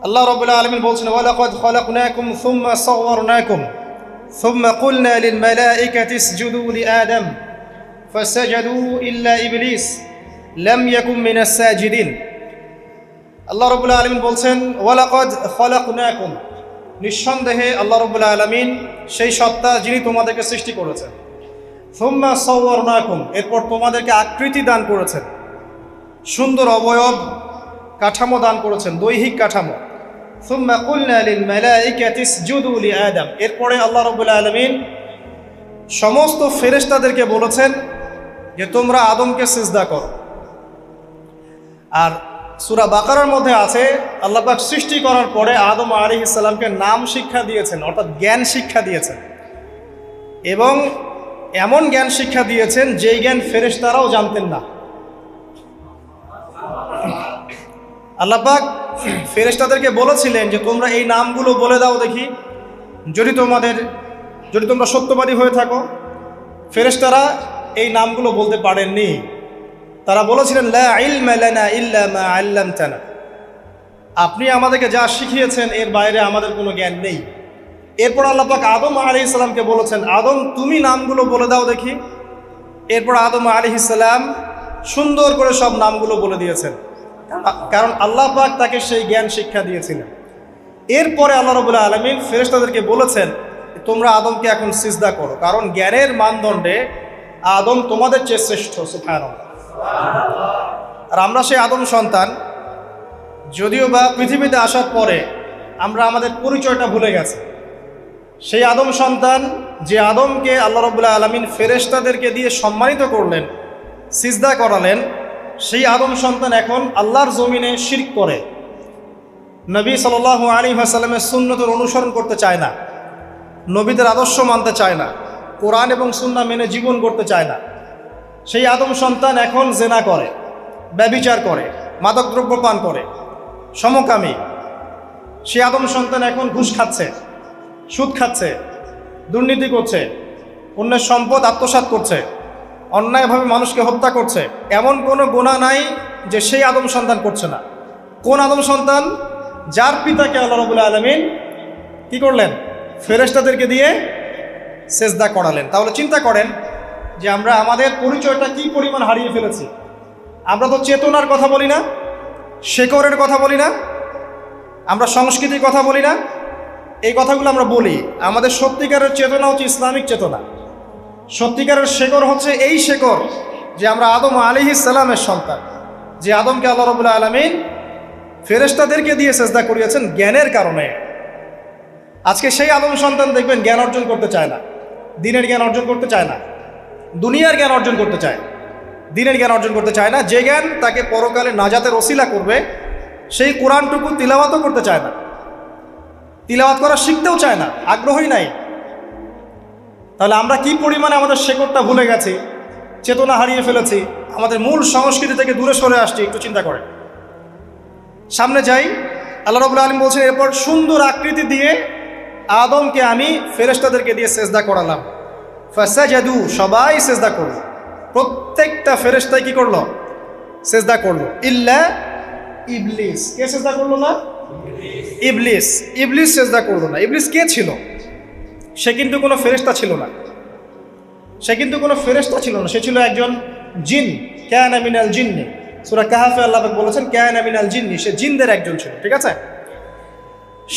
আল্লাহ রাব্বুল আলামিন বলছেন ওয়ালাকাদ খালাকনাকুম সুম্মা সাওয়ারনাকুম সুম্মা কুলনা লিল মালাইকাতি ইসজুদু লিআদম ফাসাজাদু ইল্লা ইবলিস লাম ইয়াকুম মিনাস সাজিদিন। আল্লাহ রাব্বুল আলামিন বলছেন ওয়ালাকাদ খালাকনাকুম, নিঃসন্দেহে আল্লাহ রাব্বুল আলামিন সেই সত্তা যিনি তোমাদেরকে সৃষ্টি করেছেন। সুম্মা সাওয়ারনাকুম, এরপর তোমাদেরকে আকৃতি দান করেছেন, সুন্দর অবয়ব কাঠামো দান করেছেন, দৈহিক কাঠামো। সুম্মা কুলনা লিল মালাইকাতি ইসজুদু লিআদম, এরপরে আল্লাহ রাব্বুল আলামিন সমস্ত ফেরেশতাদেরকে বলেছেন যে তোমরা আদমকে সিজদা করো। আর সূরা বাকারার মধ্যে আছে আল্লাহ পাক সৃষ্টি করার পরে আদম আলাইহিস সালামকে নাম শিক্ষা দিয়েছেন, অর্থাৎ জ্ঞান শিক্ষা দিয়েছেন, এবং এমন জ্ঞান শিক্ষা দিয়েছেন যেই জ্ঞান ফেরেশতারাও জানতেন না। আল্লাহ পাক ফেরেশতাদেরকে বলেছিলেন যে তোমরা এই নামগুলো বলে দাও দেখি, যদি তোমরা সত্যবাদী হয়ে থাকো। ফেরেশতারা এই নামগুলো বলতে পারেননি। তারা বলেছিলেন লা ইলমা লানা ইল্লা মা আল্লামতানা, আপনি আমাদেরকে যা শিখিয়েছেন এর বাইরে আমাদের কোনো জ্ঞান নেই। এরপর আল্লাহ পাক আদম আলাইহিস সালামকে বলেছেন আদম তুমি নামগুলো বলে দাও দেখি। এরপর আদম আলাইহিস সালাম সুন্দর করে সব নামগুলো বলে দিয়েছেন, কারণ আল্লাহ পাক তাকে সেই জ্ঞান শিক্ষা দিয়েছিলেন। এরপরে আল্লাহ রাব্বুল আলামিন ফেরেশতাদেরকে বলেছেন তোমরা আদমকে এখন সিজদা করো, কারণ জ্ঞানের মানদণ্ডে আদম তোমাদের চেয়ে শ্রেষ্ঠ। সুবহানাল্লাহ। আর আমরা সেই আদম সন্তান, যদিও বা পৃথিবীতে আসার পরে আমরা আমাদের পরিচয়টা ভুলে গেছি। সেই আদম সন্তান যে আদমকে আল্লাহ রাব্বুল আলামিন ফেরেশতাদেরকে দিয়ে সম্মানিত করলেন, সিজদা করালেন, সেই আদম সন্তান এখন আল্লাহর জমিনে শিরক করে, নবী সাল্লাল্লাহু আলাইহি ওয়াসাল্লামের সুন্নতের অনুসরণ করতে চায় না, নবীদের আদর্শ মানতে চায় না, কোরআন এবং সুন্নাহ মেনে জীবন করতে চায় না। সেই আদম সন্তান এখন জেনা করে, ব্যভিচার করে, মাদকদ্রব্য পান করে, সমকামী। সেই আদম সন্তান এখন ঘুষ খাচ্ছে, সুদ খাচ্ছে, দুর্নীতি করছে, অন্যের সম্পদ আত্মসাৎ করছে, অন্যায়ভাবে মানুষকে হত্যা করছে। এমন কোনো গুনাহ নাই যে সেই আদম সন্তান করছে না। কোন আদম সন্তান? যার পিতাকে আল্লাহ রাব্বুল আলামিন কি করলেন? ফেরেশতাদেরকে দিয়ে সেজদা করালেন। তাহলে চিন্তা করেন যে আমরা আমাদের পরিচয়টা কি পরিমাণ হারিয়ে ফেলেছি। আমরা তো চেতনার কথা বলি না, শেকড়ের কথা বলি না, আমরা সংস্কৃতির কথা বলি না। এই কথাগুলো আমরা বলি। আমাদের সত্যিকারের চেতনা হচ্ছে ইসলামিক চেতনা। সত্যিকারের শেকড় হচ্ছে এই শেকড় যে আমরা আদম আলাইহিস সালামের সন্তান, যে আদমকে আল্লাহ রাব্বুল আলামিন ফেরেশতাদেরকে দিয়ে সেজদা করিয়েছেন জ্ঞানের কারণে। আজকে সেই আদম সন্তান দেখবেন জ্ঞান অর্জন করতে চায় না, দিনের জ্ঞান অর্জন করতে চায় না, দুনিয়ার জ্ঞান অর্জন করতে চায়, দিনের জ্ঞান অর্জন করতে চায় না। যে জ্ঞান তাকে পরকালে নাজাতের ওসিলা করবে, সেই কোরআনটুকু তিলাওয়াতও করতে চায় না, তিলাওয়াত করা শিখতেও চায় না, আগ্রহই নাই। তাহলে আমরা কি পরিমাণে আমাদের শেকড়টা ভুলে গেছি, চেতনা হারিয়ে ফেলেছি, আমাদের মূল সংস্কৃতি থেকে দূরে সরে আসছি। একটু চিন্তা করে সামনে যাই। আল্লাহ রাব্বুল আলামিন বলছেন এরপর সুন্দর আকৃতি দিয়ে আদমকে আমি ফেরেশতাদেরকে দিয়ে সেজদা করালাম। ফাসাজাদু, সবাই সেজদা করলো, প্রত্যেকটা ফেরেশতাই কি করলো? সেজদা করলো। ইল্লা ইবলিস, কে সেজদা করলো না? ইবলিস। ইবলিস সেজদা করলো না। ইবলিস কে ছিল? সে কিন্তু কোনো ফেরেশতা ছিল না। সে ছিল একজন জিন। কানা মিনাল জিন্নি, সূরা কাহফে আল্লাহ পাক বলেছেন কানা মিনাল জিন্নি, সে জিনদের একজন ছিল। ঠিক আছে?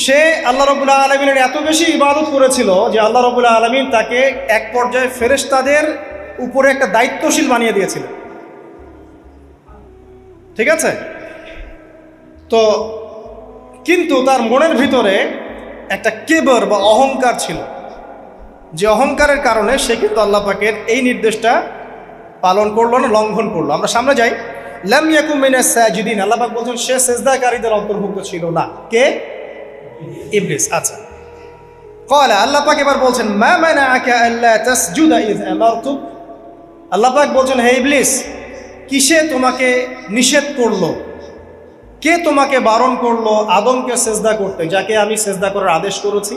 সে আল্লাহ রাব্বুল আলামিনের এত বেশি ইবাদত করেছিল যে আল্লাহ রাব্বুল আলামিন তাকে এক পর্যায়ে ফেরেশতাদের উপরে একটা দায়িত্বশীল বানিয়ে দিয়েছিলেন। ঠিক আছে? তো কিন্তু তার মনের ভিতরে একটা কিবর বা অহংকার ছিল, যে অহংকারের কারণে সে কিন্তু আল্লাহ পাকের এই নির্দেশটা পালন করলো না, লঙ্ঘন করলো। আমরা সামনে যাই। লাম ইয়াকুম মিনাস সাজিদিন, আল্লাহ পাক বলছেন সে সিজদাকারীদের অন্তর্ভুক্ত ছিল না। কে? ইবলিস। আচ্ছা, ক্বালা, আল্লাহ পাক এবার বলছেন মা মানাআকা আল্লা তাসজুদা ইয আমারতুক। আল্লাহ পাক বলছেন হে ইবলিস, কিসে তোমাকে নিষেধ করলো, কে তোমাকে বারণ করলো আদমকে সেজদা করতে, যাকে আমি সেজদা করার আদেশ করেছি?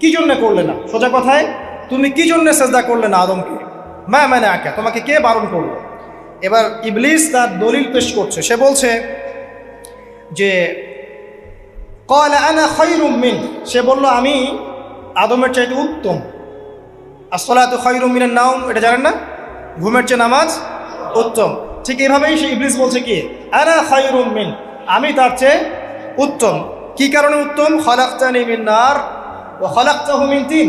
কি জন্য করলে না? সোজা কথায় তুমি কি জন্য সেজদা করলে না আদমকে? মা মানাআকা, তোমাকে কে বারণ করলো? এবার ইবলিস তার দলিল পেশ করছে। সে বলছে যে ক্বালা আনা খায়রুম মিন, সে বলল আমি আদমের চাইতে উত্তম। আসসালাতু খায়রুম মিনান নাওম, এটা জানেন না, ঘুমের চেয়ে নামাজ উত্তম। ঠিক এইভাবেই সে ইবলিস বলছে কি, আনা খায়রুম মিন, আমি তার চেয়ে উত্তম। কি কারণে উত্তম? খালাকতানি মিন নার ওয়া খালাকতাহু মিন তিন,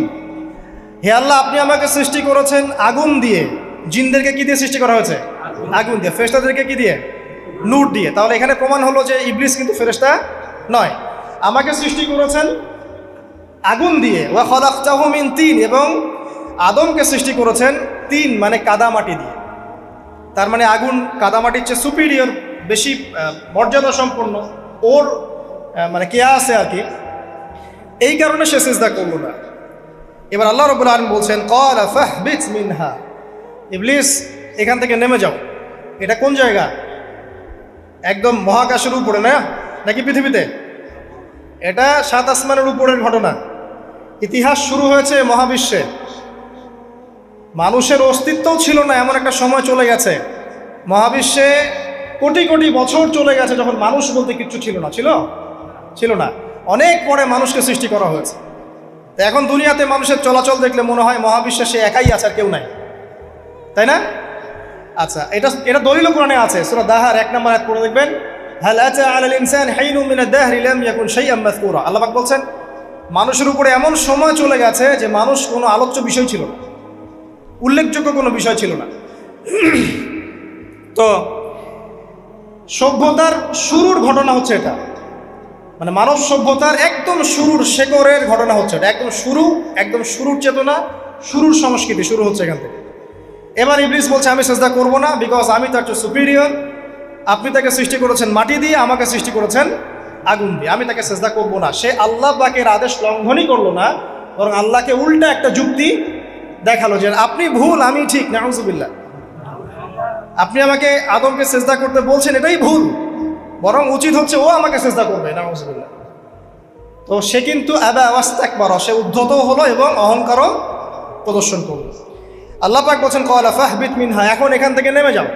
হে আল্লাহ আপনি আমাকে সৃষ্টি করেছেন আগুন দিয়ে, জিনদেরকে কি দিয়ে সৃষ্টি করা হয়েছে? আগুন দিয়ে। ফেরেশতাদেরকে কি দিয়ে? নূর দিয়ে। তাহলে এখানে প্রমাণ হলো যে ইবলিস কিন্তু ফেরেশতা নয়। আমাকে সৃষ্টি করেছেন আগুন দিয়ে, ওয়া খালাকতাহু মিন তিন, এবং আদমকে সৃষ্টি করেছেন তিন মানে কাদামাটি দিয়ে। তার মানে আগুন কাদামাটির চেয়ে সুপিরিয়র, বেশি মর্যাদা সম্পন্ন, ওর মানে কে আছে আর কি, এই কারণে সে সিজদা করলো না। এবার আল্লাহ রাব্বুল আলামিন বলছেন ক্বালা ফাহবিত মিনহা, ইবলিস এখান থেকে নেমে যাও। এটা কোন জায়গা? একদম মহাকাশের উপরে না, নাকি পৃথিবীতে? এটা 7 আসমানের উপরের ঘটনা। ইতিহাস শুরু হয়েছে মহাবিশ্বে, মানুষের অস্তিত্বও ছিল না এমন একটা সময় চলে গেছে। মহাবিশ্বে কোটি কোটি বছর চলে গেছে যখন মানুষ বলতে কিচ্ছু ছিল না। ছিল না। অনেক পরে মানুষকে সৃষ্টি করা হয়েছে। তো এখন দুনিয়াতে মানুষের চলাচল দেখলে মনে হয় মহাবিশ্বে সে একাই আছে, আর কেউ নাই, তাই না? আচ্ছা, এটা দলিল কোরআনে আছে। সূরা দাহার 1 নম্বর আয়াত পড়ে দেখবেন, হাল আতা আলাল ইনসান হাইনুম মিনাদ দাহরি লাম ইয়াকুন শাইআম মাযকুরা। আল্লাহ পাক বলছেন মানুষের উপরে এমন সময় চলে গেছে যে মানুষ কোনো আলোচ্য বিষয় ছিল না, উল্লেখযোগ্য কোনো বিষয় ছিল না। তো সভ্যতার শুরুর ঘটনা হচ্ছে এটা, মানে মানব সভ্যতার একদম শুরুর শেকড়ের ঘটনা হচ্ছে এটা। একদম শুরুর চেতনা, শুরুর সংস্কৃতি শুরু হচ্ছে এখান থেকে। এবার ইবলিস বলছে আমি সিজদা করব না, বিকজ আমি তার চেয়ে সুপিরিয়র। আপনি তাকে সৃষ্টি করেছেন মাটি দিয়ে, আমাকে সৃষ্টি করেছেন আগুন দিয়ে, আমি তাকে সিজদা করব না। সে আল্লাহ পাকের আদেশ লঙ্ঘনই করলো না, বরং আল্লাহকে উল্টা একটা যুক্তি দেখালো যে আপনি ভুল, আমি ঠিক। নাউজুবিল্লাহ, আপনি আমাকে আদমকে সিজদা করতে বলছেন, এটাই ভুল, বরং উচিত হচ্ছে ও আমাকে সিজদা করবে। নাউজুবিল্লাহ। তো সে কিন্তু আবা ওয়াস্তাকবারা, সে উদ্ধত হলো এবং অহংকারও প্রদর্শন করলো। আল্লাহ পাক বলছেন ক্বালা ফাহবিত মিনহা, এখন এখান থেকে নেমে যাও।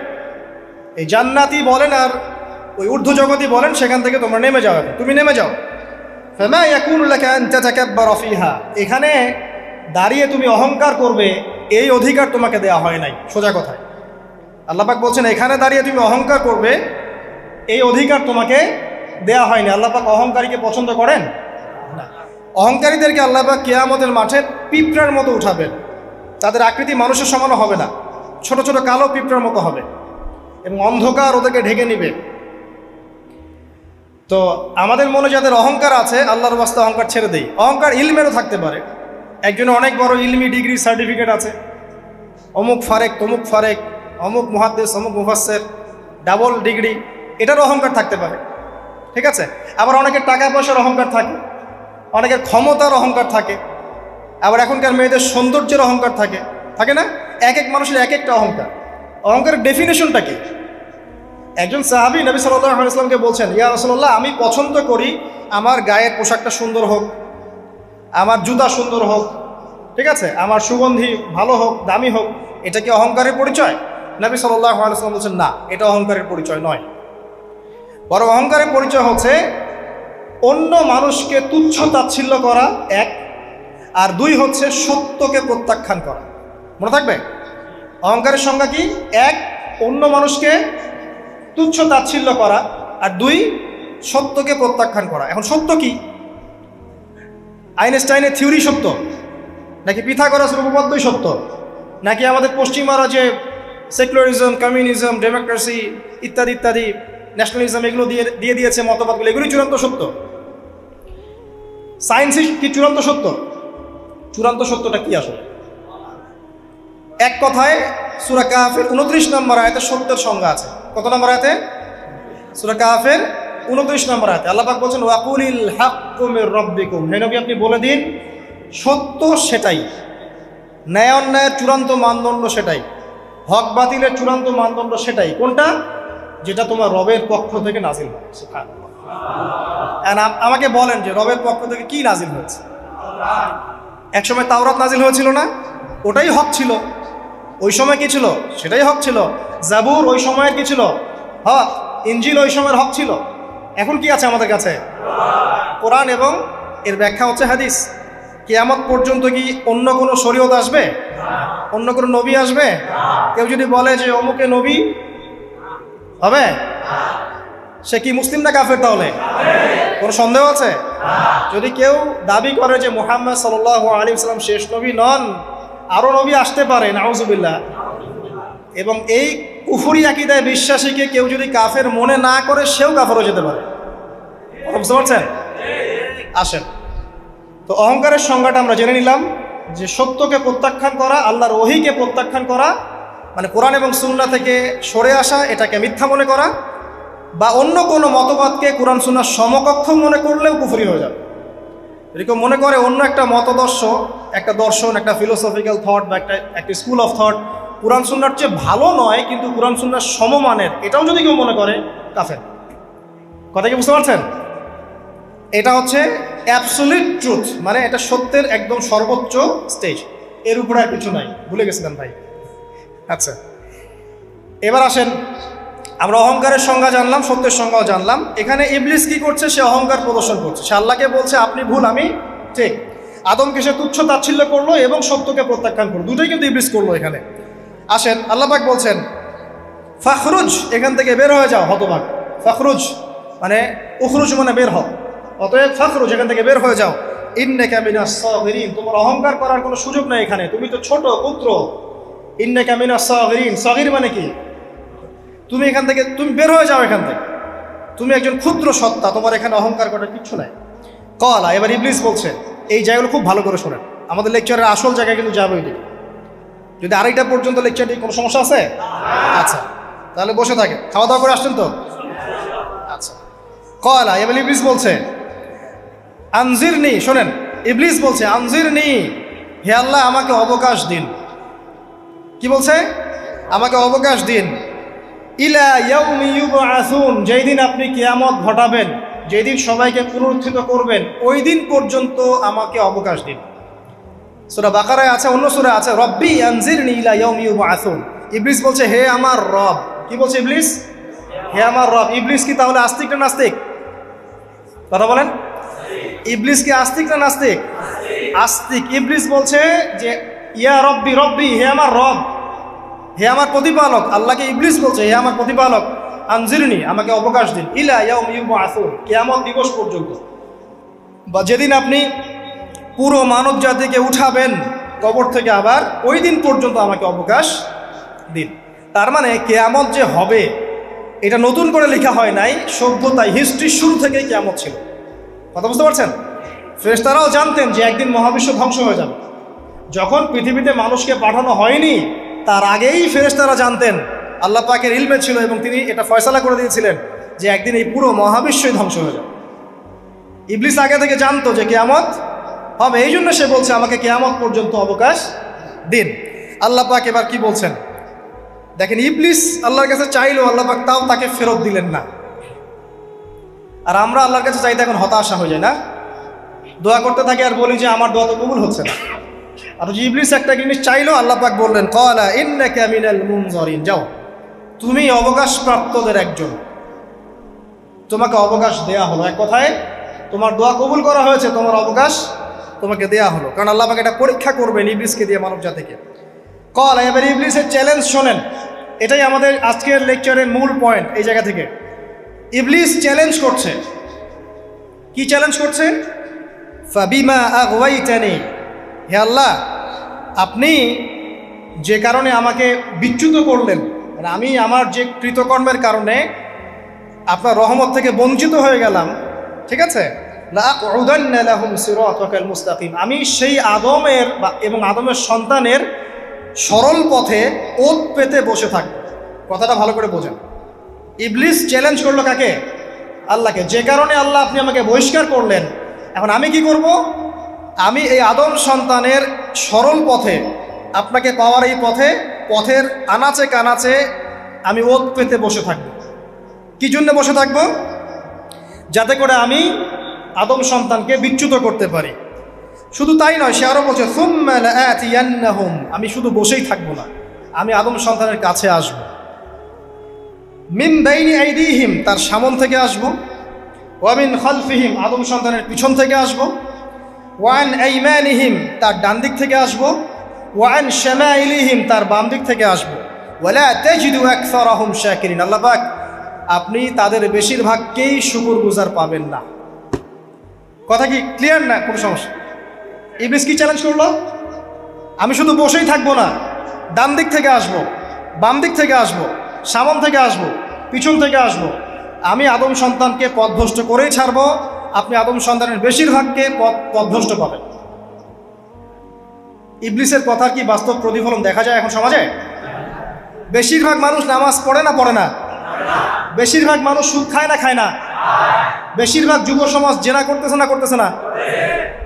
এই জান্নাতি বলেন আর ওই ঊর্ধ্ব জগতি বলেন, সেখান থেকে তোমরা নেমে যাও, তুমি নেমে যাও। ফামা ইয়াকুনু লাকা আন তাতাকাব্বারা ফিহা, এখানে দাঁড়িয়ে তুমি অহংকার করবে এই অধিকার তোমাকে দেওয়া হয় নাই। সোজা কথায় আল্লাহ পাক বলছেন এখানে দাঁড়িয়ে তুমি অহংকার করবে এই অধিকার তোমাকে দেওয়া হয়নি। আল্লাহ পাক অহংকারীকে পছন্দ করেন না। অহংকারীদেরকে আল্লাহ পাক কিয়ামতের মাঠে পিঁপড়ার মতো উঠাবেন। তাদের আকৃতি মানুষের সমানও হবে না, ছোট ছোট কালো পিঁপড়ার মতো হবে, এবং অন্ধকার ওদেরকে ঢেকে নিবে। তো আমাদের মনে যাদের অহংকার আছে, আল্লাহর ওয়াস্তে অহংকার ছেড়ে দেই। অহংকার ইলমেরও থাকতে পারে, একজনের অনেক বড় ইলমি ডিগ্রি সার্টিফিকেট আছে, অমুক ফারেক তমুক ফারেক, অমুক মুহাদ্দিস অমুক মুফাসসির, ডাবল ডিগ্রি, এটার অহংকার থাকতে পারে, ঠিক আছে। আবার অনেকের টাকা পয়সার অহংকার থাকে, অনেকের ক্ষমতার অহংকার থাকে, আবার এখনকার মেয়েদের সৌন্দর্যের অহংকার থাকে, থাকে না? এক এক মানুষের এক একটা অহংকার। অহংকারের ডেফিনেশনটা কি? একজন সাহাবী নবী সাল্লাল্লাহু আলাইহি ওয়াসাল্লামকে বলছেন, ইয়া রাসূলুল্লাহ, আমি পছন্দ করি আমার গায়ের পোশাকটা সুন্দর হোক, আমার জুতা সুন্দর হোক, ঠিক আছে, আমার সুগন্ধি ভালো হোক, দামি হোক, এটা কি অহংকারের পরিচয়? নবী সাল্লাল্লাহু আলাইহি ওয়াসাল্লাম বলছেন না, এটা অহংকারের পরিচয় নয়। বরং অহংকারের পরিচয় হচ্ছে অন্য মানুষকে তুচ্ছ তাচ্ছিল্য করা এক, আর দুই হচ্ছে সত্যকে প্রত্যাখ্যান করা। মনে থাকবে অহংকারের সংজ্ঞা কি? এক, অন্য মানুষকে তুচ্ছ তাচ্ছিল্য করা, আর দুই, সত্যকে প্রত্যাখ্যান করা। এখন সত্য কি? আইনস্টাইনের থিওরি সত্য, নাকি পিথাগোরাসের উপপাদ্যই সত্য, নাকি আমাদের পশ্চিমারা যে সেকুলারিজম, কমিউনিজম, ডেমোক্রেসি ইত্যাদি ইত্যাদি, ন্যাশনালিজম, এগুলো দিয়ে দিয়েছে মতবাদগুলো, এগুলোই চূড়ান্ত সত্য? সায়েন্সই কি চূড়ান্ত সত্য? চূড়ান্ত সত্যটা কি আসলে? এক কথায় সূরা কাহফের 29 নম্বর আয়াতে সত্যের সংজ্ঞা আছে। কত নম্বর আয়াতে? সূরা কাহফের 29 নম্বর আয়াতে আল্লাহ পাক বলছেন ওয়াকুলিল হাক্কু মির রাব্বিকুম, হে নবী আপনি বলে দিন সত্য সেটাই, ন্যায় অন্যায়ের চূড়ান্ত মানদণ্ড সেটাই, হক বাতিলের চূড়ান্ত মানদণ্ড সেটাই। কোনটা? যেটা তোমার রবের পক্ষ থেকে নাজিল হয়। সুবহানাল্লাহ। আমাকে বলেন যে রবের পক্ষ থেকে কি নাজিল হয়েছে? একসময় তাওরাত নাজিল হয়েছিল না? ওটাই হক ছিল। ওই সময় কি ছিল? সেটাই হক ছিল। জাবুর ওই সময়ের কি ছিল? হক। ইনজিল ওই সময়ের হক ছিল। এখন কি আছে আমাদের কাছে? কোরআন এবং এর ব্যাখ্যা হচ্ছে হাদিস। কিয়ামত পর্যন্ত কি অন্য কোনো শরীয়ত আসবে? অন্য কোনো নবী আসবে? কেউ যদি বলে যে অমুকে নবী হবে, সে কি মুসলিম না কাফের? তাহলে কোনো সন্দেহ আছে? যদি কেউ দাবি করে যে মুহাম্মদ সাল্লাল্লাহু আলাইহি ওয়াসাল্লাম শেষ নবী নন, আরও নবী আসতে পারে, নাউজুবিল্লাহ, এবং এই কুফরি আকীদায় বিশ্বাসীকে কেউ যদি কাফের মনে না করে, সেও কাফের হয়ে যেতে পারে। বুঝতে পারছেন? আসেন, তো অহংকারের সংজ্ঞাটা আমরা জেনে নিলাম যে সত্যকে প্রত্যাখ্যান করা, আল্লাহর ওহীকে প্রত্যাখ্যান করা, মানে কোরআন এবং সুন্নাহ থেকে সরে আসা, এটাকে মিথ্যা মনে করা, বা অন্য কোনো মতবাদকে কোরআন সুন্নাহর সমকক্ষ মনে করলেও কুফরি হয়ে যাবে। এরকম মনে করে অন্য একটা মতদর্শ, একটা দর্শন, একটা ফিলোসফিক্যাল থট বা একটা স্কুল অফ থট কোরআন সুন্নাহর চেয়ে ভালো নয় কিন্তু কোরআন সুন্নাহর সমমানের, এটাও যদি কেউ মনে করে, কাফের। কথা কি বুঝতে পারছেন? এটা হচ্ছে অ্যাবসলিউট ট্রুথ, মানে এটা সত্যের একদম সর্বোচ্চ স্টেজ, এর উপরে আর কিছু নাই। ভুলে গেছিলেন ভাই? আচ্ছা, এবার আসেন, আমরা অহংকারের সংজ্ঞা জানলাম, সত্যের সংজ্ঞাও জানলাম। এখানে ইবলিস কি করছে? সে অহংকার প্রদর্শন করছে। সে আল্লাহকে বলছে আপনি ভুল, আমি ঠিক। আদমকে সে তুচ্ছ তাচ্ছিল্য করলো এবং সত্যকে প্রত্যাখ্যান করলো, দুটোই কিন্তু ইবলিস করলো এখানে। আসেন, আল্লাহ পাক বলছেন ফাখরুজ, এখান থেকে বের হয়ে যাও হতভাগ। ফাখরুজ মানে উখরুজ মানে বের হও, অতএব ফাখরুজ, এখান থেকে বের হয়ে যাও। ইন্নাকা মিনাস সাগিরিন, তোমার অহংকার করার কোনো সুযোগ নেই এখানে, তুমি তো ছোট পুত্র। ইন্নাকা মিনাস সাগিরিন, সাগির মানে কি? তুমি এখান থেকে, তুমি বের হয়ে যাও এখান থেকে, তুমি একজন ক্ষুদ্র সত্তা, তোমার এখানে অহংকার করার কিচ্ছু নাই। কলা, এবার ইবলিস বলছে, এই জায়গাগুলো খুব ভালো করে শোনেন, আমাদের লেকচারের আসল জায়গায় কিন্তু যাবে ওইটি। যদি আড়াইটা পর্যন্ত লেকচারটি কোনো সমস্যা আছে? আচ্ছা, তাহলে বসে থাকে, খাওয়া দাওয়া করে আসছেন তো? আচ্ছা, কলা, এবার ইবলিস বলছে আনজিরনি, শোনেন, ইবলিস বলছে আনজিরনি, হে আল্লাহ আমাকে অবকাশ দিন। কি বলছে? আমাকে অবকাশ দিন। ইলা ইয়াউমি ইউবআসুন, যেই দিন আপনি কিয়ামত ঘটাবেন, যেই দিন সবাইকে পুনরুত্থিত করবেন, ওই দিন পর্যন্ত আমাকে অবকাশ দিন। সূরা বাকারায় আছে, অন্য সূরা আছে, রব্বি আনজিরনি ইলা ইয়াউমি ইউবআসুন। ইবলিস বলছে হে আমার রব। কি বলছে ইবলিস? হে আমার রব। ইবলিস কি তাহলে আস্তিক না নাস্তিক? কথা বলেন, ইবলিস কি আস্তিক না নাস্তিক? আস্তিক। ইবলিস বলছে যে ইয়া রব্বি, রব্বি, হে আমার রব, হে আমার প্রতিপালক। আল্লাহকে ইবলিস বলছে হে আমার প্রতিপালক, আনজিরনি, আমাকে অবকাশ দিন, ইলা ইয়াউমি ইউবআসুন, কিয়ামত দিবস পর্যন্ত, বা যেদিন আপনি পুরো মানব জাতিকে উঠাবেন কবর থেকে, আবার ওই দিন পর্যন্ত আমাকে অবকাশ দিন। তার মানে কিয়ামত যে হবে এটা নতুন করে লেখা হয় নাই, সভ্যতায় হিস্ট্রির শুরু থেকেই কিয়ামত ছিল। কথা বুঝতে পারছেন? ফেরেশতারাও জানতেন যে একদিন মহাবিশ্ব ধ্বংস হয়ে যাবে। যখন পৃথিবীতে মানুষকে পাঠানো হয়নি তার আগেই ফেরেশতারা জানতেন, আল্লাহ পাকের ইলমে ছিল এবং তিনি এটা ফয়সালা করে দিয়েছিলেন যে একদিন এই পুরো মহাবিশ্বই ধ্বংস হয়ে যাবে। ইবলিস আগে থেকে জানতো যে কিয়ামত হবে, এই জন্য সে বলছে আমাকে কিয়ামত পর্যন্ত অবকাশ দিন। আল্লাহ পাক এবার কি বলছেন দেখেন, ইবলিস আল্লাহর কাছে চাইলো, আল্লাহ পাক তাও তাকে ফেরত দিলেন না। আর আমরা আল্লাহর কাছে চাইতে এখন হতাশা হয়ে যায় না, দোয়া করতে থাকি আর বলি যে আমার দোয়া তো কবুল হচ্ছে না। আর ইবলিস একটা জিনিস চাইলো, আল্লাহ পাক বললেন ক্বালা ইন্নাকা মিনাল মুনজারিন, যাও তুমি অবকাশপ্রাপ্তদের একজন, তোমাকে অবকাশ দেয়া হলো। এক কথায় তোমার দোয়া কবুল করা হয়েছে, তোমার অবকাশ তোমাকে দেয়া হলো, কারণ আল্লাহ পাক এটা পরীক্ষা করবেন ইবলিসকে দিয়ে, মানব জাতিকে। ক্বালা, এবার ইবলিসের চ্যালেঞ্জ শোনেন, এটাই আমাদের আজকের লেকচারের মূল পয়েন্ট। এই জায়গা থেকে ইবলিস চ্যালেঞ্জ করছে। কি চ্যালেঞ্জ করছে? ফাবিমা আগওয়াইতানি, হে আল্লাহ আপনি যে কারণে আমাকে বিচ্যুত করলেন, মানে আমি আমার যে কৃতকর্মের কারণে আপনার রহমত থেকে বঞ্চিত হয়ে গেলাম, ঠিক আছে, লাআকুদান্না লাহুম সিরাতাকাল মুস্তাকিম, আমি সেই আদমের এবং আদমের সন্তানের সরল পথে ওত পেতে বসে থাকব। কথাটা ভালো করে বোঝেন। ইবলিস চ্যালেঞ্জ করলো কাকে? আল্লাহকে। যে কারণে আল্লাহ আপনি আমাকে বহিষ্কার করলেন, এখন আমি কি করব? আমি এই আদম সন্তানের সরল পথে, আপনাকে পাওয়ার এই পথের আনাচে কানাচে আমি ওত পেতে বসে থাকব। কি জন্য বসে থাকব? যাতে করে আমি আদম সন্তানকে বিচ্যুত করতে পারি। শুধু তাই নয়, সে আরও বলছে সুম্মা লাআতিয়ান্নাহুম, আমি শুধু বসেই থাকবো না, আমি আদম সন্তানের কাছে আসব। মিন বাইনি আইদিহিম, তার সামন থেকে আসব, ওয়া মিন খালফিহিম, আদম সন্তানের পিছন থেকে আসবো, ওয়া আন আইমানিহিম, তার ডান দিক থেকে আসবো, ওয়া আন শামাইলিহিম, তার বাম দিক থেকে আসবো, ওয়ালা তাজিদু আকসারাহুম শাকিরিন। আল্লাহ পাক আপনি তাদের বেশিরভাগকেই শুকরগুজার পাবেন না। কথা কি ক্লিয়ার না? কোনো সমস্যা? ইবলিস কি চ্যালেঞ্জ করলো? আমি শুধু বসেই থাকবো না, ডান দিক থেকে আসবো, বাম দিক থেকে আসবো, সামন থেকে আসবো, পিছন থেকে আসবো, আমি আদম সন্তানকে পথভ্রষ্ট করেই ছাড়বো, আপনি আদম সন্তানের বেশিরভাগকে পথভ্রষ্ট পাবেন। ইবলিসের কথার কি বাস্তব প্রতিফলন দেখা যায় এখন সমাজে? বেশিরভাগ মানুষ নামাজ পড়ে না পড়ে না? বেশিরভাগ মানুষ সুদ খায় না খায় না? বেশিরভাগ যুব সমাজ জেনা করতেছে না করতেছে না?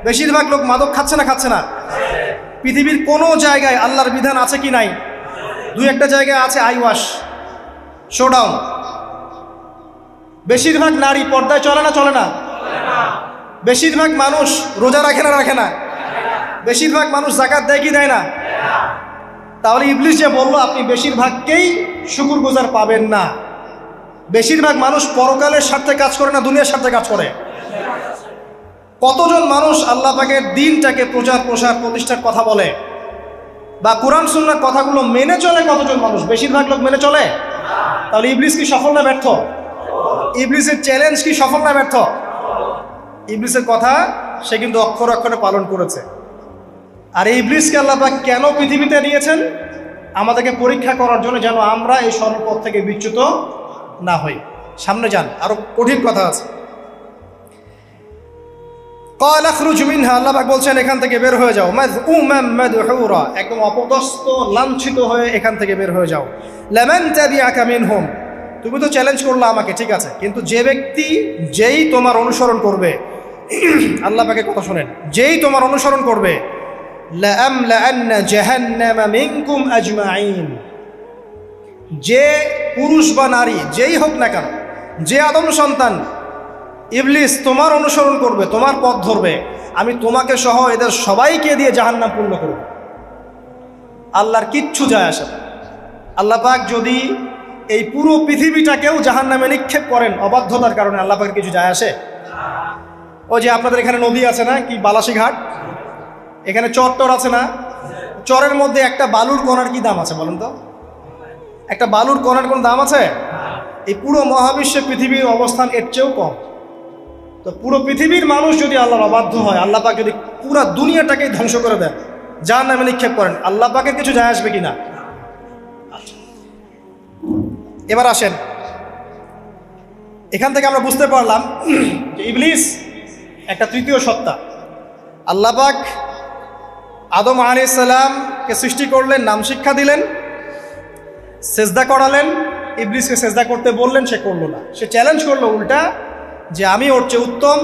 বেশিরভাগ লোক মাদক খাচ্ছে না খাচ্ছে না? পৃথিবীর কোনো জায়গায় আল্লাহর বিধান আছে কি নাই? দুই একটা জায়গায় আছে আই ওয়াশ, শোডাউন। বেশিরভাগ নারী পর্দায় চলে না চলে না? বেশিরভাগ মানুষ রোজা রাখে না রাখে না? বেশিরভাগ মানুষ যাকাত দেয় কি দেয় না? তাহলে ইবলিস যে বললো আপনি বেশিরভাগকেই শুকরগুজার পাবেন না, বেশিরভাগ মানুষ পরকালের স্বার্থে কাজ করে না দুনিয়ার স্বার্থে কাজ করে? কতজন মানুষ আল্লাহ পাকের দ্বীনটাকে প্রচার প্রসার প্রতিষ্ঠার কথা বলে বা কোরআন সুন্নাহর কথাগুলো মেনে চলে? কতজন মানুষ? বেশিরভাগ লোক মেনে চলে? তাহলে ইবলিস কি সফল না ব্যর্থ? ইবলিসের চ্যালেঞ্জ কি সফল না ব্যর্থ? ইবলিসের কথা সে কিন্তু অক্ষরে অক্ষরে পালন করেছে। আর এই ইবলিসকে আল্লাহ পাক কেন পৃথিবীতে নিয়েছেন? আমাদেরকে পরীক্ষা করার জন্য, যেন আমরা এই সরল পথ থেকে বিচ্যুত না হই। সামনে যান, আরো কঠিন কথা আছে। ক্বাল আখরুজ মিনহা, আল্লাহ পাক বলছেন এখান থেকে বের হয়ে যাও, মাযউমান মাদহুরা, একদম অপদস্থ লাঞ্ছিত হয়ে এখান থেকে বের হয়ে যাও। লামান তাবিআকা মিনহুম, তুমি তো চ্যালেঞ্জ করলা আমাকে, ঠিক আছে, কিন্তু যে ব্যক্তি যেই তোমার অনুসরণ করবে, আল্লাহ পাকের কথা শুনেন, যেই তোমার অনুসরণ করবে, লাআমলাআন্না জাহান্নামা মিনকুম আজমাইন, যে পুরুষ বা নারী যেই হোক না কেন, যে আদম সন্তান ইবলিস তোমার অনুসরণ করবে, তোমার পথ ধরবে, আমি তোমাকে সহ এদের সবাইকে দিয়ে জাহান্নাম পূর্ণ করব। আল্লাহর কিচ্ছু যায় আসে না। আল্লাহ পাক যদি এই পুরো পৃথিবীটাকেও জাহান্নামে নিক্ষেপ করেন অবাধ্যতার কারণে, আল্লাহ পাকের কিছু যায় আসে? ওই যে আপনাদের এখানে নদী আছে না, কি বালাসী ঘাট, এখানে চর আছে না, চরের মধ্যে একটা বালুর কণার কি দাম আছে বলেন তো? একটা বালুর কণার কোন দাম আছে? এই পুরো মহাবিশ্বে পৃথিবীর অবস্থান এর চেয়েও কম। তো পুরো পৃথিবীর মানুষ যদি আল্লাহর অবাধ্য হয়, আল্লাহ পাক যদি পুরা দুনিয়াটাকেই ধ্বংস করে দেন, জাহান্নামে নিক্ষেপ করেন, আল্লাহ পাকের কিছু যায় আসবে কিনা? এবার আসেন, এখান থেকে আমরা বুঝতে পারলাম যে ইবলিস একটা তৃতীয় সত্তা। আল্লাহ পাক আদম আলাইহিস সালামকে সৃষ্টি করলেন, নাম শিক্ষা দিলেন, সেজদা করালেন, ইবলিসকে সেজদা করতে বললেন, সে করলো না। সে চ্যালেঞ্জ করলো উল্টা যে আমি ওর চেয়ে উত্তম,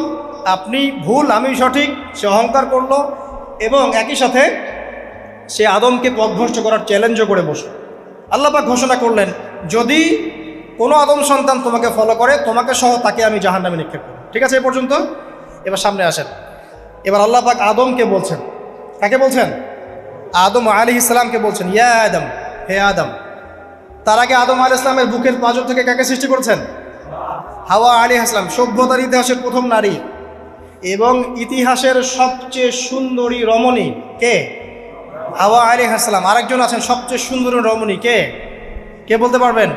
আপনি ভুল আমি সঠিক। সে অহংকার করলো এবং একই সাথে সে আদমকে পথভ্রষ্ট করার চ্যালেঞ্জও করে বসল। আল্লাহ পাক ঘোষণা করলেন, যদি কোনো আদম সন্তান তোমাকে ফলো করে, তোমাকে সহ তাকে আমি জাহান্নামে নিক্ষেপ করব। ঠিক আছে, এ পর্যন্ত। এবার সামনে আসেন। এবার আল্লাহ পাক আদমকে বলছেন, কাকে বলছেন? আদম আলাইহিস সালামকে বলছেন, ইয়া আদম, হে আদম। তার আগে আদম আলাইহিস সালামের বুকের পাঁজর থেকে কাকে সৃষ্টি করেছেন? হাওয়া আলাইহিস সালাম, সভ্যতার ইতিহাসের প্রথম নারী এবং ইতিহাসের সবচেয়ে সুন্দরী রমণী কে? হাওয়া আলাইহিস সালাম। আরেকজন আছেন সবচেয়ে সুন্দরী রমণী, কে? কে বলতে পারবেন?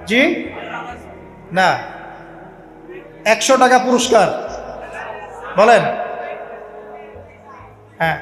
জি না, 100 টাকা পুরস্কার বলেন। হ্যাঁ,